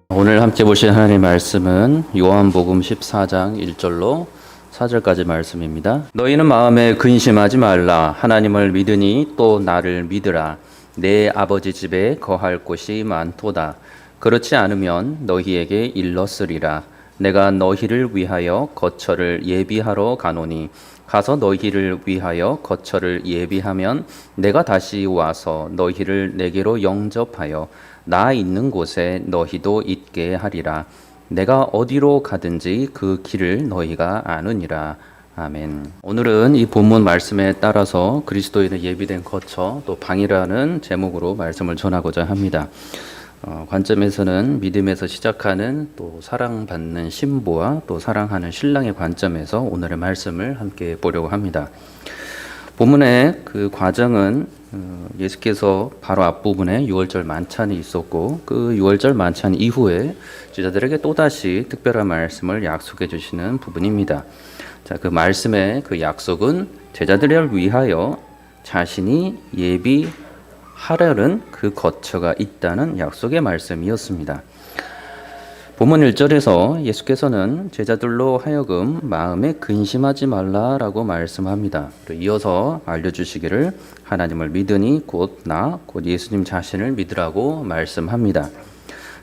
오늘 함께 보실 하나님의 말씀은 요한복음 14장 1절로 4절까지 말씀입니다. 너희는 마음에 근심하지 말라. 하나님을 믿으니 또 나를 믿으라. 내 아버지 집에 거할 곳이 많도다. 그렇지 않으면 너희에게 일렀으리라. 내가 너희를 위하여 거처를 예비하러 가노니 가서 너희를 위하여 거처를 예비하면 내가 다시 와서 너희를 내게로 영접하여 나 있는 곳에 너희도 있게 하리라. 내가 어디로 가든지 그 길을 너희가 아느니라. 아멘. 오늘은 이 본문 말씀에 따라서 그리스도인의 예비된 거처 또 방이라는 제목으로 말씀을 전하고자 합니다. 관점에서는 믿음에서 시작하는 또 사랑받는 신부와 또 사랑하는 신랑의 관점에서 오늘의 말씀을 함께 보려고 합니다. 본문의 그 과정은 예수께서 바로 앞부분에 유월절 만찬이 있었고 그 유월절 만찬 이후에 제자들에게 또다시 특별한 말씀을 약속해 주시는 부분입니다. 자, 그 말씀의 그 약속은 제자들을 위하여 자신이 예비하려는 그 거처가 있다는 약속의 말씀이었습니다. 본문 1절에서 예수께서는 제자들로 하여금 마음에 근심하지 말라라고 말씀합니다. 이어서 알려주시기를 하나님을 믿으니 곧 예수님 자신을 믿으라고 말씀합니다.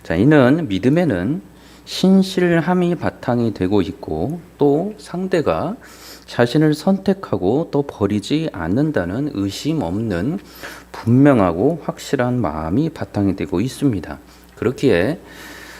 자, 이는 믿음에는 신실함이 바탕이 되고 있고 또 상대가 자신을 선택하고 또 버리지 않는다는 의심 없는 분명하고 확실한 마음이 바탕이 되고 있습니다. 그렇기에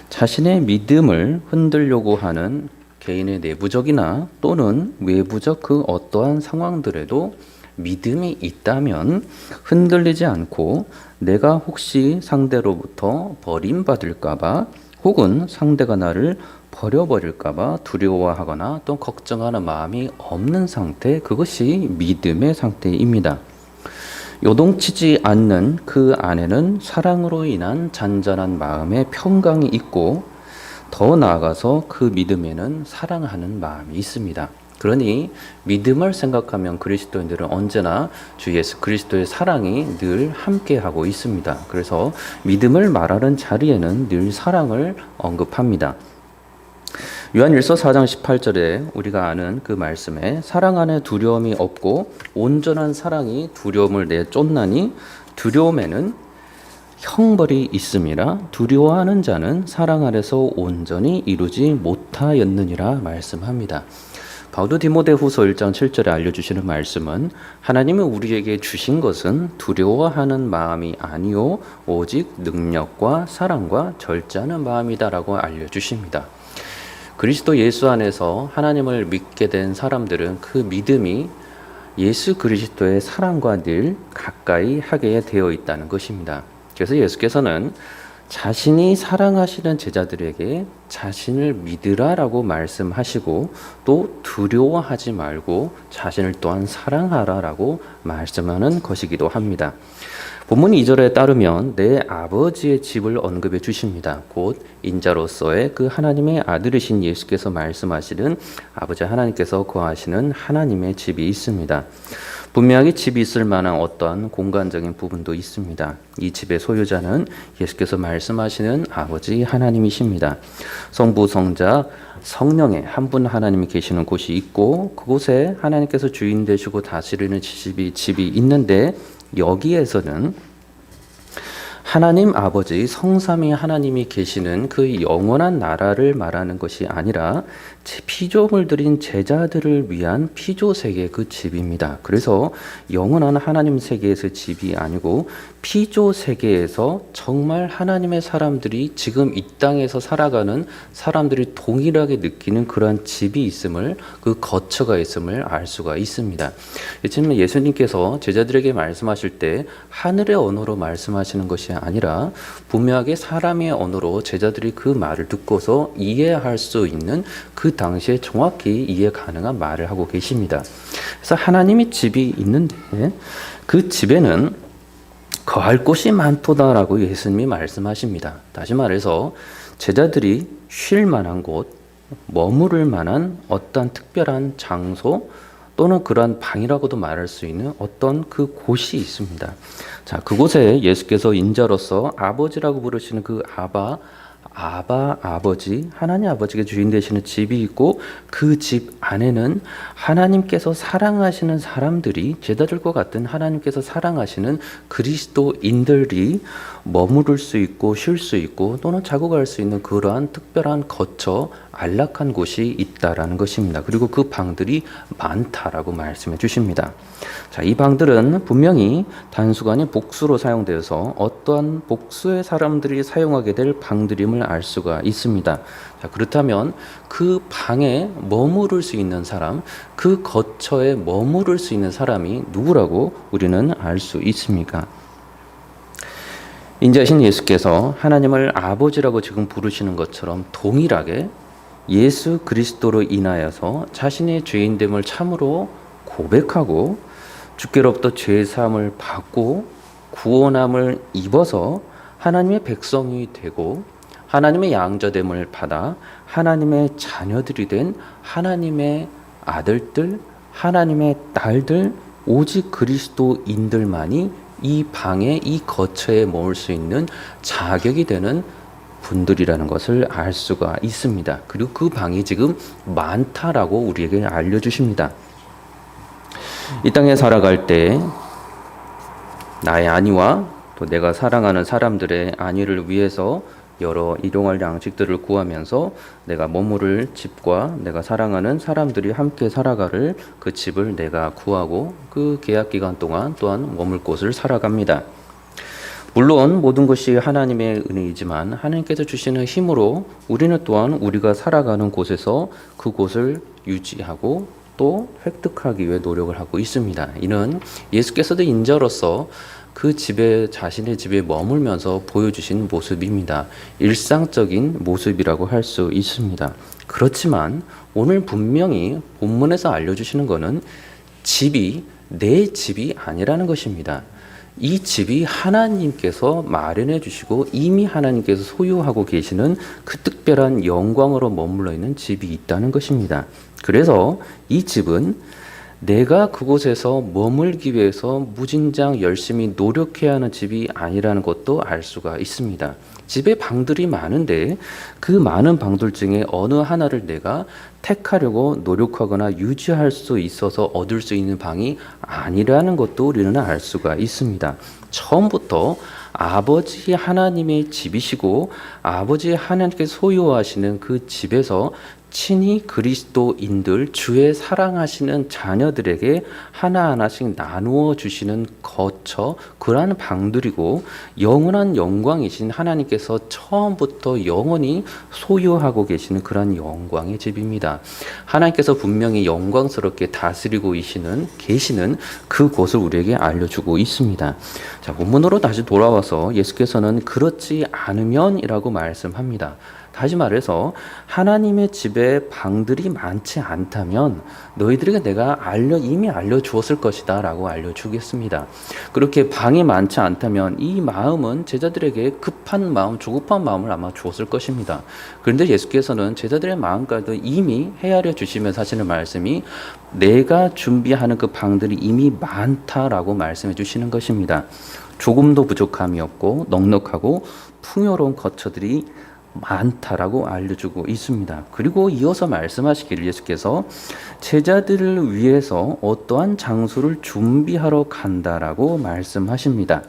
자신의 믿음을 흔들려고 하는 개인의 내부적이나 또는 외부적 그 어떠한 상황들에도 믿음이 있다면 흔들리지 않고 내가 혹시 상대로부터 버림받을까봐 혹은 상대가 나를 버려버릴까봐 두려워하거나 또 걱정하는 마음이 없는 상태, 그것이 믿음의 상태입니다. 요동치지 않는 그 안에는 사랑으로 인한 잔잔한 마음의 평강이 있고 더 나아가서 그 믿음에는 사랑하는 마음이 있습니다. 그러니 믿음을 생각하면 그리스도인들은 언제나 주 예수 그리스도의 사랑이 늘 함께하고 있습니다. 그래서 믿음을 말하는 자리에는 늘 사랑을 언급합니다. 요한일서 4장 18절에 우리가 아는 그 말씀에 사랑 안에 두려움이 없고 온전한 사랑이 두려움을 내쫓나니 두려움에는 형벌이 있음이라. 두려워하는 자는 사랑 안에서 온전히 이루지 못하였느니라 말씀합니다. 바울도 디모데후서 1장 7절에 알려주시는 말씀은 하나님이 우리에게 주신 것은 두려워하는 마음이 아니요 오직 능력과 사랑과 절제하는 마음이다라고 알려주십니다. 그리스도 예수 안에서 하나님을 믿게 된 사람들은 그 믿음이 예수 그리스도의 사랑과 늘 가까이 하게 되어 있다는 것입니다. 그래서 예수께서는 자신이 사랑하시는 제자들에게 자신을 믿으라라고 말씀하시고 또 두려워하지 말고 자신을 또한 사랑하라라고 말씀하는 것이기도 합니다. 본문 2절에 따르면 내 아버지의 집을 언급해 주십니다. 곧 인자로서의 그 하나님의 아들이신 예수께서 말씀하시는 아버지 하나님께서 거하시는 하나님의 집이 있습니다. 분명히 집이 있을 만한 어떠한 공간적인 부분도 있습니다. 이 집의 소유자는 예수께서 말씀하시는 아버지 하나님이십니다. 성부, 성자, 성령의 한 분 하나님이 계시는 곳이 있고 그곳에 하나님께서 주인 되시고 다스리는 집이 있는데 여기에서는 하나님 아버지 성삼위 하나님이 계시는 그 영원한 나라를 말하는 것이 아니라 피조물 들인 제자들을 위한 피조 세계 그 집입니다. 그래서 영원한 하나님 세계에서 집이 아니고 피조 세계에서 정말 하나님의 사람들이 지금 이 땅에서 살아가는 사람들이 동일하게 느끼는 그러한 집이 있음을, 그 거처가 있음을 알 수가 있습니다. 지금 예수님께서 제자들에게 말씀하실 때 하늘의 언어로 말씀하시는 것이 아니라 분명하게 사람의 언어로 제자들이 그 말을 듣고서 이해할 수 있는 그 당시에 정확히 이해 가능한 말을 하고 계십니다. 그래서 하나님의 집이 있는데 그 집에는 거할 곳이 많도다라고 예수님이 말씀하십니다. 다시 말해서 제자들이 쉴 만한 곳, 머무를 만한 어떠한 특별한 장소 또는 그러한 방이라고도 말할 수 있는 어떤 그 곳이 있습니다. 자, 그곳에 예수께서 인자로서 아버지라고 부르시는 그 아버지, 하나님 아버지가 주인 되시는 집이 있고 그 집 안에는 하나님께서 사랑하시는 사람들이, 제자들과 같은 하나님께서 사랑하시는 그리스도인들이 머무를 수 있고 쉴 수 있고 또는 자고 갈 수 있는 그러한 특별한 거처, 안락한 곳이 있다라는 것입니다. 그리고 그 방들이 많다라고 말씀해 주십니다. 자, 이 방들은 분명히 단수가 아닌 복수로 사용되어서 어떠한 복수의 사람들이 사용하게 될 방들임을 알 수가 있습니다. 자, 그렇다면 그 방에 머무를 수 있는 사람, 그 거처에 머무를 수 있는 사람이 누구라고 우리는 알 수 있습니까? 인자신 예수께서 하나님을 아버지라고 지금 부르시는 것처럼 동일하게 예수 그리스도로 인하여서 자신의 죄인됨을 참으로 고백하고 주께로부터 죄사함을 받고 구원함을 입어서 하나님의 백성이 되고 하나님의 양자됨을 받아 하나님의 자녀들이 된 하나님의 아들들, 하나님의 딸들, 오직 그리스도인들만이 이 방에, 이 거처에 머물 수 있는 자격이 되는 분들이라는 것을 알 수가 있습니다. 그리고 그 방이 지금 많다라고 우리에게 알려주십니다. 이 땅에 살아갈 때 나의 안위와 또 내가 사랑하는 사람들의 안위를 위해서 여러 일용할 양식들을 구하면서 내가 머무를 집과 내가 사랑하는 사람들이 함께 살아가를 그 집을 내가 구하고 그 계약 기간 동안 또한 머물 곳을 살아갑니다. 물론 모든 것이 하나님의 은혜이지만 하나님께서 주시는 힘으로 우리는 또한 우리가 살아가는 곳에서 그곳을 유지하고 또 획득하기 위해 노력을 하고 있습니다. 이는 예수께서도 인자로서 그 집에, 자신의 집에 머물면서 보여주신 모습입니다. 일상적인 모습이라고 할 수 있습니다. 그렇지만 오늘 분명히 본문에서 알려주시는 것은 집이 내 집이 아니라는 것입니다. 이 집이 하나님께서 마련해 주시고 이미 하나님께서 소유하고 계시는 그 특별한 영광으로 머물러 있는 집이 있다는 것입니다. 그래서 이 집은 내가 그곳에서 머물기 위해서 무진장 열심히 노력해야 하는 집이 아니라는 것도 알 수가 있습니다. 집에 방들이 많은데 그 많은 방들 중에 어느 하나를 내가 택하려고 노력하거나 유지할 수 있어서 얻을 수 있는 방이 아니라는 것도 우리는 알 수가 있습니다. 처음부터 아버지 하나님의 집이시고 아버지 하나님께서 소유하시는 그 집에서 친히 그리스도인들, 주의 사랑하시는 자녀들에게 하나하나씩 나누어 주시는 거처, 그러한 방들이고 영원한 영광이신 하나님께서 처음부터 영원히 소유하고 계시는 그러한 영광의 집입니다. 하나님께서 분명히 영광스럽게 다스리고 계시는 그곳을 우리에게 알려주고 있습니다. 자, 본문으로 다시 돌아와서 예수께서는 그렇지 않으면이라고 말씀합니다. 다시 말해서 하나님의 집에 방들이 많지 않다면 너희들에게 내가 이미 알려주었을 것이다 라고 알려주겠습니다. 그렇게 방이 많지 않다면 이 마음은 제자들에게 급한 마음, 조급한 마음을 아마 주었을 것입니다. 그런데 예수께서는 제자들의 마음까지도 이미 헤아려 주시면서 하시는 말씀이 내가 준비하는 그 방들이 이미 많다라고 말씀해 주시는 것입니다. 조금도 부족함이 없고 넉넉하고 풍요로운 거처들이 많다라고 알려주고 있습니다. 그리고 이어서 말씀하시기를 예수께서 제자들을 위해서 어떠한 장소를 준비하러 간다라고 말씀하십니다.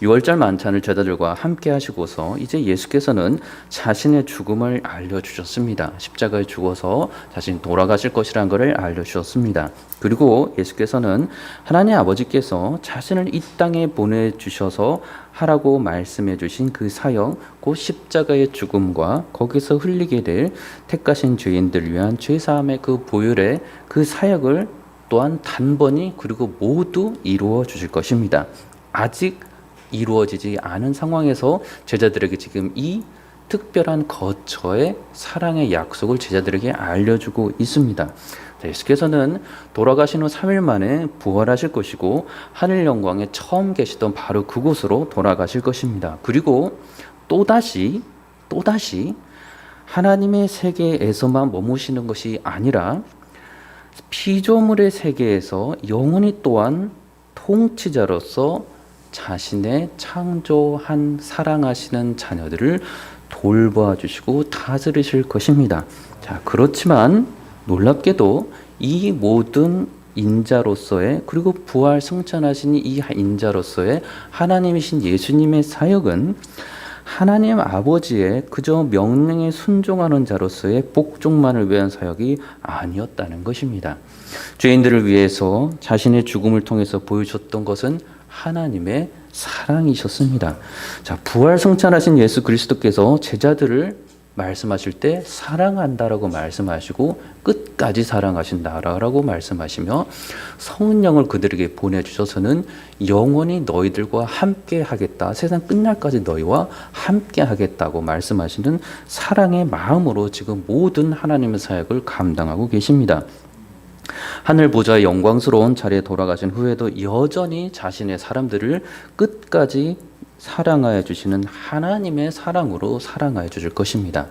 6월절 만찬을 제자들과 함께 하시고서 이제 예수께서는 자신의 죽음을 알려주셨습니다. 십자가에 죽어서 자신이 돌아가실 것이라는 것을 알려주셨습니다. 그리고 예수께서는 하나님 아버지께서 자신을 이 땅에 보내주셔서 하라고 말씀해 주신 그 사역, 곧 십자가의 죽음과 거기서 흘리게 될 택하신 죄인들을 위한 죄사함의 그 보혈의 그 사역을 또한 단번에 그리고 모두 이루어 주실 것입니다. 아직 이루어지지 않은 상황에서 제자들에게 지금 이 특별한 거처의 사랑의 약속을 제자들에게 알려주고 있습니다. 예수께서는 돌아가신 후 3일 만에 부활하실 것이고 하늘 영광에 처음 계시던 바로 그곳으로 돌아가실 것입니다. 그리고 또다시 하나님의 세계에서만 머무시는 것이 아니라 피조물의 세계에서 영원히 또한 통치자로서 자신의 창조한 사랑하시는 자녀들을 돌봐주시고 다스리실 것입니다. 자, 그렇지만 놀랍게도 이 모든 인자로서의, 그리고 부활 승천하신 이 인자로서의 하나님이신 예수님의 사역은 하나님 아버지의 그저 명령에 순종하는 자로서의 복종만을 위한 사역이 아니었다는 것입니다. 죄인들을 위해서 자신의 죽음을 통해서 보여주셨던 것은 하나님의 사랑이셨습니다. 자, 부활 승천하신 예수 그리스도께서 제자들을 말씀하실 때 사랑한다라고 말씀하시고 끝까지 사랑하신다라고 말씀하시며 성령을 그들에게 보내주셔서는 영원히 너희들과 함께 하겠다, 세상 끝날까지 너희와 함께 하겠다고 말씀하시는 사랑의 마음으로 지금 모든 하나님의 사역을 감당하고 계십니다. 하늘 보좌의 영광스러운 자리에 돌아가신 후에도 여전히 자신의 사람들을 끝까지 사랑하여 주시는 하나님의 사랑으로 사랑하여 주실 것입니다.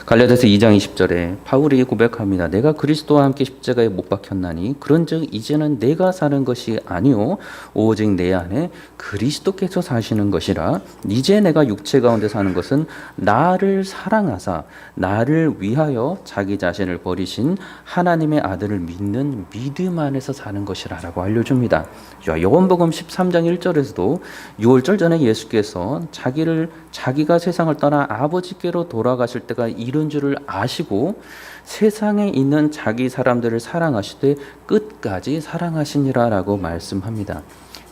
갈라디아서 2장 20절에 바울이 고백합니다. 내가 그리스도와 함께 십자가에 못 박혔나니 그런즉 이제는 내가 사는 것이 아니요 오직 내 안에 그리스도께서 사시는 것이라. 이제 내가 육체 가운데 사는 것은 나를 사랑하사 나를 위하여 자기 자신을 버리신 하나님의 아들을 믿는 믿음 안에서 사는 것이라 라고 알려줍니다. 요한복음 13장 1절에서도 6월절 전에 예수께서 자기가 세상을 떠나 아버지께로 돌아가실 때가 이른 줄을 아시고 세상에 있는 자기 사람들을 사랑하시되 끝까지 사랑하시니라 라고 말씀합니다.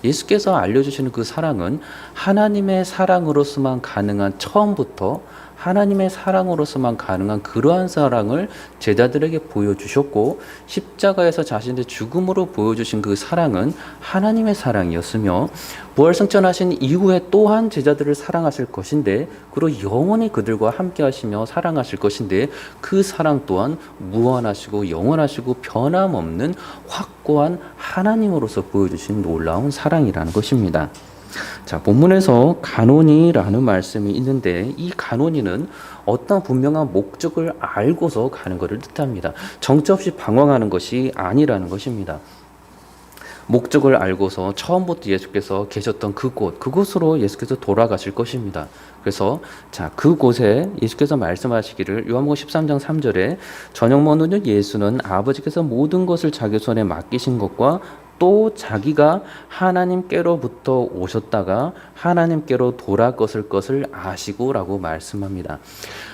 예수께서 알려주시는 그 사랑은 하나님의 사랑으로서만 가능한, 처음부터 하나님의 사랑으로서만 가능한 그러한 사랑을 제자들에게 보여주셨고, 십자가에서 자신의 죽음으로 보여주신 그 사랑은 하나님의 사랑이었으며, 부활승천하신 이후에 또한 제자들을 사랑하실 것인데, 그리고 영원히 그들과 함께 하시며 사랑하실 것인데, 그 사랑 또한 무한하시고 영원하시고 변함없는 확고한 하나님으로서 보여주신 놀라운 사랑이라는 것입니다. 자, 본문에서 간혼이라는 말씀이 있는데, 이 간혼이는 어떤 분명한 목적을 알고서 가는 것을 뜻합니다. 정처 없이 방황하는 것이 아니라는 것입니다. 목적을 알고서 처음부터 예수께서 계셨던 그곳으로 예수께서 돌아가실 것입니다. 그래서 자, 그곳에 예수께서 말씀하시기를 요한복음 13장 3절에 저녁 먹는 후 예수는 아버지께서 모든 것을 자기 손에 맡기신 것과 또 자기가 하나님께로부터 오셨다가 하나님께로 돌아갔을 것을 아시고라고 말씀합니다.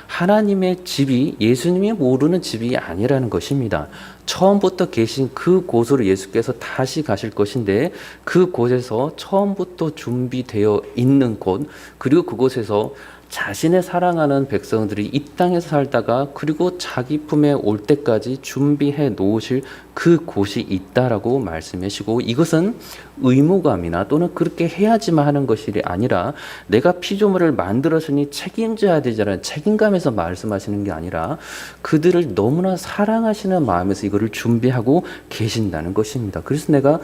하나님의 집이 예수님이 모르는 집이 아니라는 것입니다. 처음부터 계신 그곳으로 예수께서 다시 가실 것인데, 그곳에서 처음부터 준비되어 있는 곳, 그리고 그곳에서 자신의 사랑하는 백성들이 이 땅에서 살다가 그리고 자기 품에 올 때까지 준비해 놓으실 그곳이 있다라고 말씀하시고, 이것은 의무감이나 또는 그렇게 해야지만 하는 것이 아니라 내가 피조물을 만들었으니 책임져야 되자는 책임감에서 말씀하시는 게 아니라 그들을 너무나 사랑하시는 마음에서 이거를 준비하고 계신다는 것입니다. 그래서 내가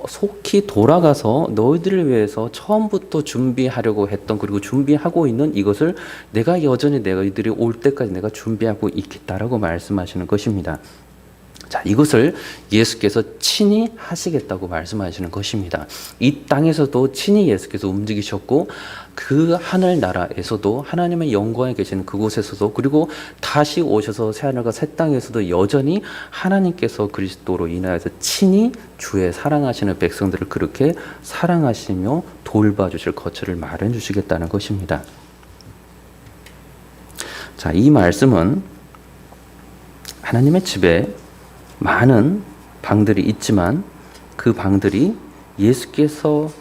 속히 돌아가서 너희들을 위해서 처음부터 준비하려고 했던, 그리고 준비하고 있는 이것을 내가 여전히 너희들이 올 때까지 내가 준비하고 있겠다라고 말씀하시는 것입니다. 자, 이것을 예수께서 친히 하시겠다고 말씀하시는 것입니다. 이 땅에서도 친히 예수께서 움직이셨고, 그 하늘나라에서도 하나님의 영광에 계시는 그곳에서도, 그리고 다시 오셔서 새하늘과 새 땅에서도 여전히 하나님께서 그리스도로 인하여서 친히 주의 사랑하시는 백성들을 그렇게 사랑하시며 돌봐주실 거처를 마련해 주시겠다는 것입니다. 자, 이 말씀은 하나님의 집에 많은 방들이 있지만 그 방들이 예수께서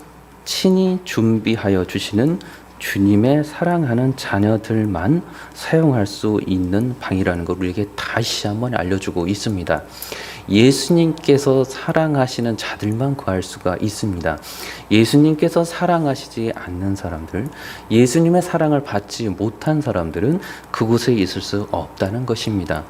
친히 준비하여 주시는 주님의 사랑하는 자녀들만 사용할 수 있는 방이라는 걸 우리에게 다시 한번 알려주고 있습니다. 예수님께서 사랑하시는 자들만 구할 수가 있습니다. 예수님께서 사랑하시지 않는 사람들, 예수님의 사랑을 받지 못한 사람들은 그곳에 있을 수 없다는 것입니다.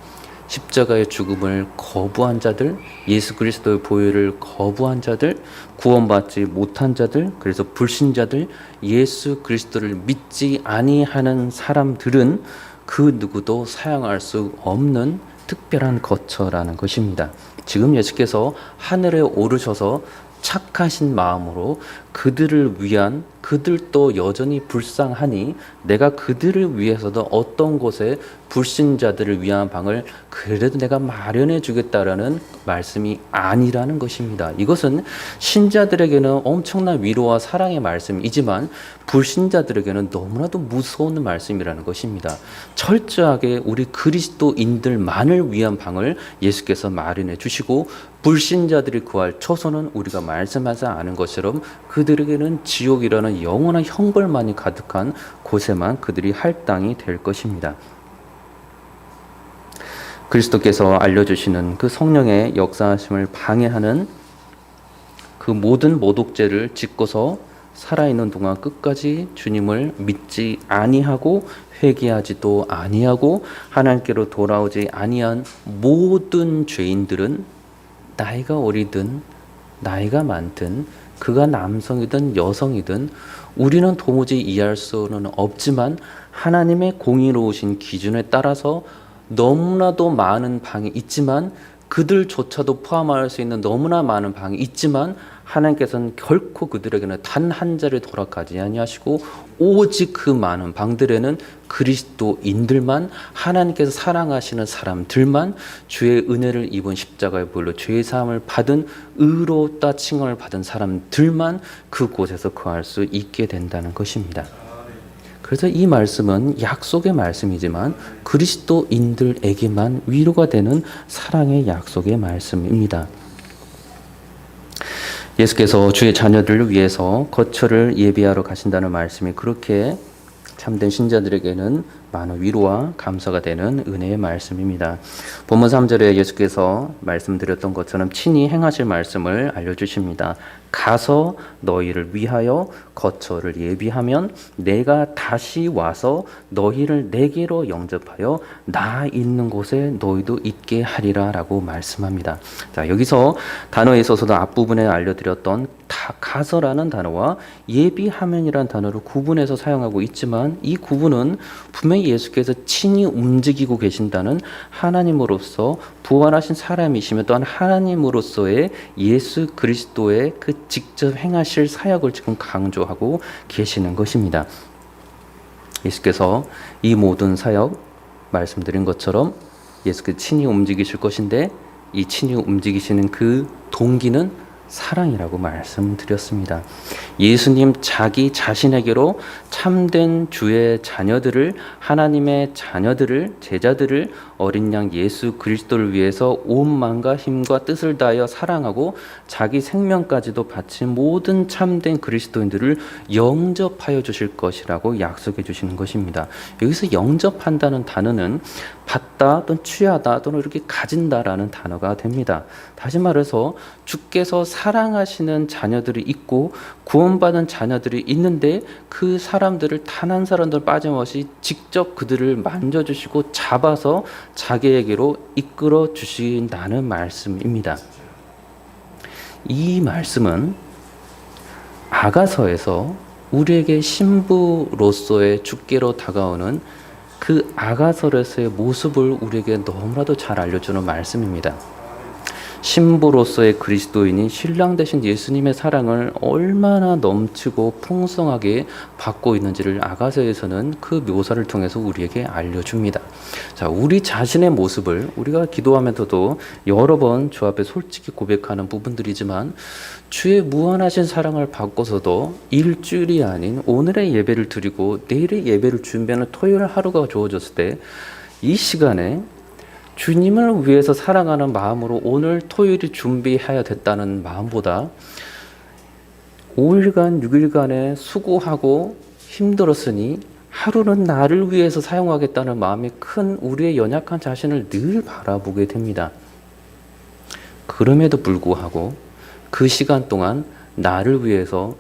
십자가의 죽음을 거부한 자들, 예수 그리스도의 보혈을 거부한 자들, 구원받지 못한 자들, 그래서 불신자들, 예수 그리스도를 믿지 아니하는 사람들은 그 누구도 사용할 수 없는 특별한 거처라는 것입니다. 지금 예수께서 하늘에 오르셔서 착하신 마음으로 그들을 위한, 그들도 여전히 불쌍하니 내가 그들을 위해서도 어떤 곳에 불신자들을 위한 방을 그래도 내가 마련해 주겠다라는 말씀이 아니라는 것입니다. 이것은 신자들에게는 엄청난 위로와 사랑의 말씀이지만 불신자들에게는 너무나도 무서운 말씀이라는 것입니다. 철저하게 우리 그리스도인들만을 위한 방을 예수께서 마련해 주시고 불신자들이 구할 처소는 우리가 말씀하지 않은 것처럼 그들에게는 지옥이라는 영원한 형벌만이 가득한 곳에만 그들이 할당이 될 것입니다. 그리스도께서 알려주시는 그 성령의 역사하심을 방해하는 그 모든 모독죄를 짓고서 살아있는 동안 끝까지 주님을 믿지 아니하고 회개하지도 아니하고 하나님께로 돌아오지 아니한 모든 죄인들은 나이가 어리든 나이가 많든 그가 남성이든 여성이든 우리는 도무지 이해할 수는 없지만 하나님의 공의로우신 기준에 따라서 너무나도 많은 방이 있지만 그들조차도 포함할 수 있는 너무나 많은 방이 있지만 하나님께서는 결코 그들에게는 단 한 자를 허락하지 아니하시고 오직 그 많은 방들에는 그리스도인들만 하나님께서 사랑하시는 사람들만 주의 은혜를 입은 십자가의 보혈로 죄의 사함을 받은 의롭다 칭함을 받은 사람들만 그곳에서 거할 수 있게 된다는 것입니다. 그래서 이 말씀은 약속의 말씀이지만 그리스도인들에게만 위로가 되는 사랑의 약속의 말씀입니다. 예수께서 주의 자녀들을 위해서 거처를 예비하러 가신다는 말씀이 그렇게 참된 신자들에게는 많은 위로와 감사가 되는 은혜의 말씀입니다. 본문 3절에 예수께서 말씀드렸던 것처럼 친히 행하실 말씀을 알려주십니다. 가서 너희를 위하여 거처를 예비하면 내가 다시 와서 너희를 내게로 영접하여 나 있는 곳에 너희도 있게 하리라 라고 말씀합니다. 자, 여기서 단어에 있어서도 앞부분에 알려드렸던 가서라는 단어와 예비하면이라는 단어를 구분해서 사용하고 있지만 이 구분은 분명히 예수께서 친히 움직이고 계신다는 하나님으로서 부활하신 사람이시며 또한 하나님으로서의 예수 그리스도의 그 직접 행하실 사역을 지금 강조하고 계시는 것입니다. 예수께서 이 모든 사역 말씀드린 것처럼 예수께서 친히 움직이실 것인데 이 친히 움직이시는 그 동기는 사랑이라고 말씀드렸습니다. 예수님 자기 자신에게로 참된 주의 자녀들을 하나님의 자녀들을 제자들을 어린 양 예수 그리스도를 위해서 온 마음과 힘과 뜻을 다하여 사랑하고 자기 생명까지도 바친 모든 참된 그리스도인들을 영접하여 주실 것이라고 약속해 주시는 것입니다. 여기서 영접한다는 단어는 받다 또는 취하다 또는 이렇게 가진다라는 단어가 됩니다. 다시 말해서 주께서 사랑하시는 자녀들이 있고 구원받은 자녀들이 있는데 그 사람들을 단 한 사람도 빠짐없이 직접 그들을 만져주시고 잡아서 자기에게로 이끌어 주신다는 말씀입니다. 이 말씀은 아가서에서 우리에게 신부로서의 주께로 다가오는 그 아가서에서의 모습을 우리에게 너무나도 잘 알려주는 말씀입니다. 신부로서의 그리스도인이 신랑 되신 예수님의 사랑을 얼마나 넘치고 풍성하게 받고 있는지를 아가서에서는 그 묘사를 통해서 우리에게 알려줍니다. 자, 우리 자신의 모습을 우리가 기도하면서도 여러 번 주 앞에 솔직히 고백하는 부분들이지만 주의 무한하신 사랑을 받고서도 일주일이 아닌 오늘의 예배를 드리고 내일의 예배를 준비하는 토요일 하루가 주어졌을 때 이 시간에 주님을 위해서 사랑하는 마음으로 오늘 토요일이 준비해야 됐다는 마음보다 5일간 6일간의 수고하고 힘들었으니 하루는 나를 위해서 사용하겠다는 마음이 큰 우리의 연약한 자신을 늘 바라보게 됩니다. 그럼에도 불구하고 그 시간 동안 나를 위해서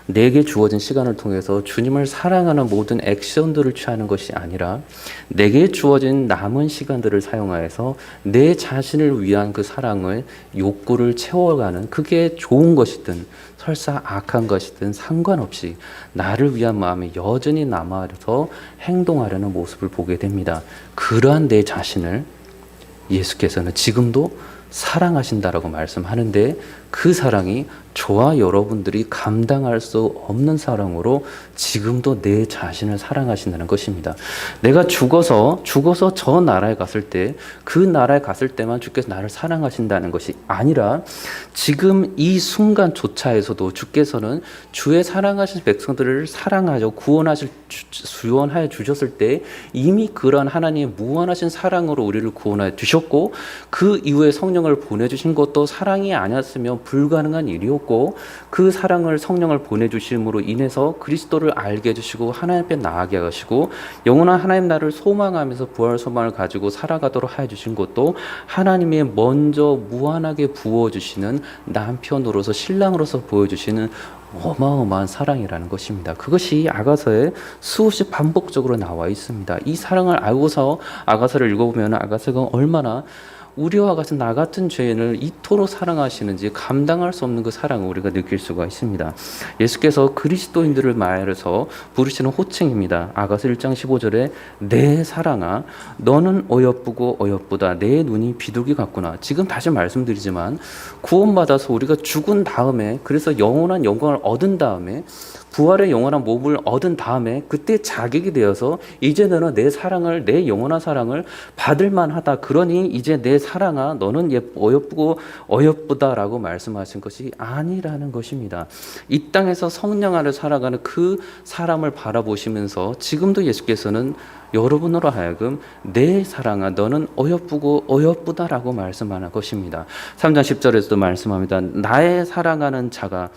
내게 주어진 시간을 통해서 주님을 사랑하는 모든 액션들을 취하는 것이 아니라 내게 주어진 남은 시간들을 사용하여서 내 자신을 위한 그 사랑을 욕구를 채워가는, 그게 좋은 것이든 설사 악한 것이든 상관없이 나를 위한 마음이 여전히 남아서 행동하려는 모습을 보게 됩니다. 그러한 내 자신을 예수께서는 지금도 사랑하신다라고 말씀하는데, 그 사랑이 저와 여러분들이 감당할 수 없는 사랑으로 지금도 내 자신을 사랑하신다는 것입니다. 내가 죽어서 저 나라에 갔을 때, 그 나라에 갔을 때만 주께서 나를 사랑하신다는 것이 아니라 지금 이 순간조차에서도 주께서는 주의 사랑하신 백성들을 사랑하여 구원하여 주셨을 때 이미 그러한 하나님의 무한하신 사랑으로 우리를 구원하여 주셨고, 그 이후에 성령을 보내주신 것도 사랑이 아니었으면 불가능한 일이었고, 그 사랑을 성령을 보내주심으로 인해서 그리스도를 알게 해주시고 하나님 앞에 나아가게 하시고 영원한 하나님 나라를 소망하면서 부활 소망을 가지고 살아가도록 하여 주신 것도 하나님의 먼저 무한하게 부어주시는 남편으로서, 신랑으로서 보여주시는 어마어마한 사랑이라는 것입니다. 그것이 아가서에 수없이 반복적으로 나와 있습니다. 이 사랑을 알고서 아가서를 읽어보면 아가서가 얼마나 우리와 같은 나 같은 죄인을 이토록 사랑하시는지 감당할 수 없는 그 사랑을 우리가 느낄 수가 있습니다. 예수께서 그리스도인들을 말해서 부르시는 호칭입니다. 아가서 1장 15절에 내 사랑아 너는 어여쁘고 어여쁘다, 내 눈이 비둘기 같구나. 지금 다시 말씀드리지만 구원받아서 우리가 죽은 다음에, 그래서 영원한 영광을 얻은 다음에, 부활의 영원한 몸을 얻은 다음에 그때 자격이 되어서 이제 너는 내 사랑을, 내 영원한 사랑을 받을 만하다. 그러니 이제 내 사랑아 너는 어여쁘고 어여쁘다라고 말씀하신 것이 아니라는 것입니다. 이 땅에서 성령 안에 살아가는 그 사람을 바라보시면서 지금도 예수께서는 여러분으로 하여금 내 사랑아 너는 어여쁘고 어여쁘다라고 말씀하는 것입니다. 3장 10절에서도 말씀합니다. 나의 사랑하는 자가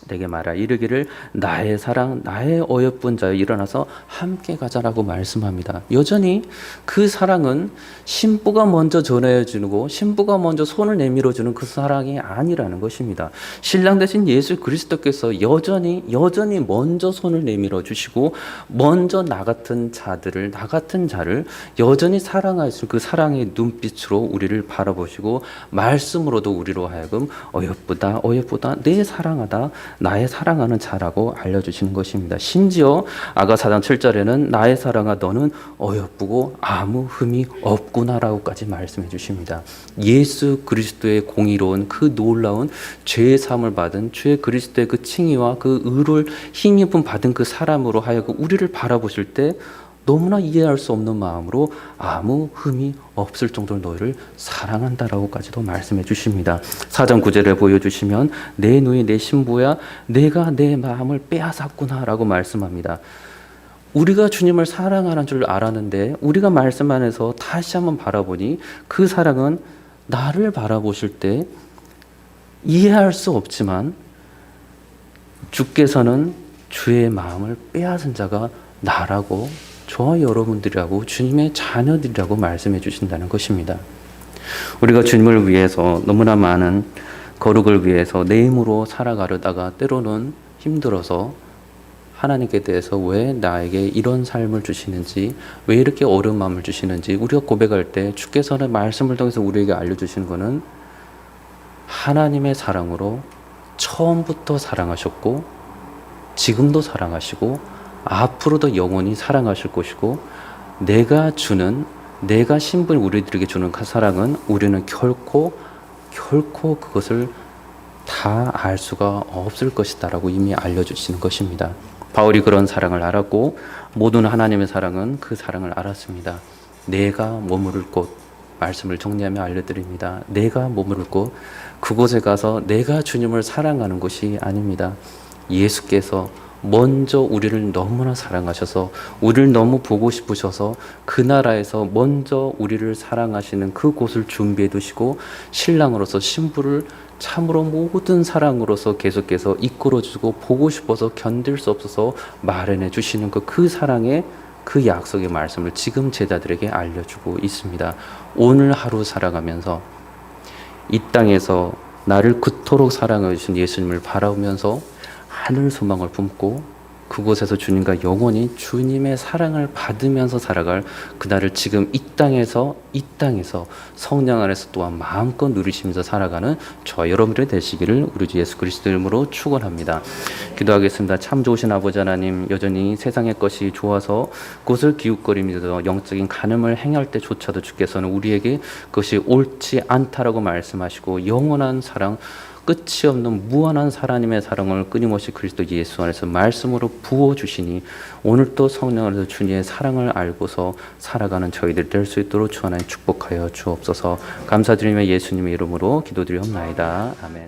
내게 말하 이르기를 나의 사랑 나의 어여쁜 자여 일어나서 함께 가자라고 말씀합니다. 여전히 그 사랑은 신부가 먼저 전해 주고 신부가 먼저 손을 내밀어 주는 그 사랑이 아니라는 것입니다. 신랑 대신 예수 그리스도께서 여전히 먼저 손을 내밀어 주시고 먼저 나 같은 자를 여전히 사랑하시는 그 사랑의 눈빛으로 우리를 바라보시고 말씀으로도 우리로 하여금 어여쁘다 내 사랑하다, 나의 사랑하는 자라고 알려주시는 것입니다. 심지어 아가 4장 7절에는 나의 사랑아 너는 어여쁘고 아무 흠이 없구나라고까지 말씀해 주십니다. 예수 그리스도의 공의로운 그 놀라운 죄의 사함을 받은 주의 그리스도의 그 칭의와 그 의를 힘입음 받은 그 사람으로 하여금 우리를 바라보실 때 너무나 이해할 수 없는 마음으로 아무 흠이 없을 정도로 너희를 사랑한다라고까지도 말씀해 주십니다. 4장 9절에 보여주시면 내 누이 내 신부야 내가 내 마음을 빼앗았구나 라고 말씀합니다. 우리가 주님을 사랑하는 줄 알았는데 우리가 말씀 안에서 다시 한번 바라보니 그 사랑은 나를 바라보실 때 이해할 수 없지만 주께서는 주의 마음을 빼앗은 자가 나라고, 저와 여러분들이라고, 주님의 자녀들이라고 말씀해 주신다는 것입니다. 우리가 주님을 위해서 너무나 많은 거룩을 위해서 내 힘으로 살아가려다가 때로는 힘들어서 하나님께 대해서 왜 나에게 이런 삶을 주시는지, 왜 이렇게 어려운 마음을 주시는지 우리가 고백할 때 주께서는 말씀을 통해서 우리에게 알려주시는 것은 하나님의 사랑으로 처음부터 사랑하셨고 지금도 사랑하시고 앞으로도 영원히 사랑하실 것이고, 내가 신분 우리들에게 주는 그 사랑은 우리는 결코 그것을 다 알 수가 없을 것이다 라고 이미 알려주시는 것입니다. 바울이 그런 사랑을 알았고 모든 하나님의 사랑은 그 사랑을 알았습니다. 내가 머무를 곳, 말씀을 정리하며 알려드립니다. 내가 머무를 곳, 그곳에 가서 내가 주님을 사랑하는 것이 아닙니다. 예수께서 먼저 우리를 너무나 사랑하셔서 우리를 너무 보고 싶으셔서 그 나라에서 먼저 우리를 사랑하시는 그 곳을 준비해 두시고 신랑으로서 신부를 참으로 모든 사랑으로서 계속해서 이끌어주고 보고 싶어서 견딜 수 없어서 마련해 주시는 그 사랑의 그 약속의 말씀을 지금 제자들에게 알려주고 있습니다. 오늘 하루 살아가면서 이 땅에서 나를 그토록 사랑해 주신 예수님을 바라보면서 하늘 소망을 품고 그곳에서 주님과 영원히 주님의 사랑을 받으면서 살아갈 그날을 지금 이 땅에서 성령 안에서 또한 마음껏 누리시면서 살아가는 저와 여러분들이 되시기를 우리 주 예수 그리스도 이름으로 축원합니다. 기도하겠습니다. 참 좋으신 아버지 하나님, 여전히 세상의 것이 좋아서 그것을 기웃거리면서 영적인 간음을 행할 때조차도 주께서는 우리에게 그것이 옳지 않다라고 말씀하시고 영원한 사랑, 끝이 없는 무한한 하나님의 사랑을 끊임없이 그리스도 예수 안에서 말씀으로 부어주시니 오늘 또 성령 안에서 주님의 사랑을 알고서 살아가는 저희들 될 수 있도록 주 하나님 축복하여 주옵소서. 감사드리며 예수님의 이름으로 기도드리옵나이다. 아멘.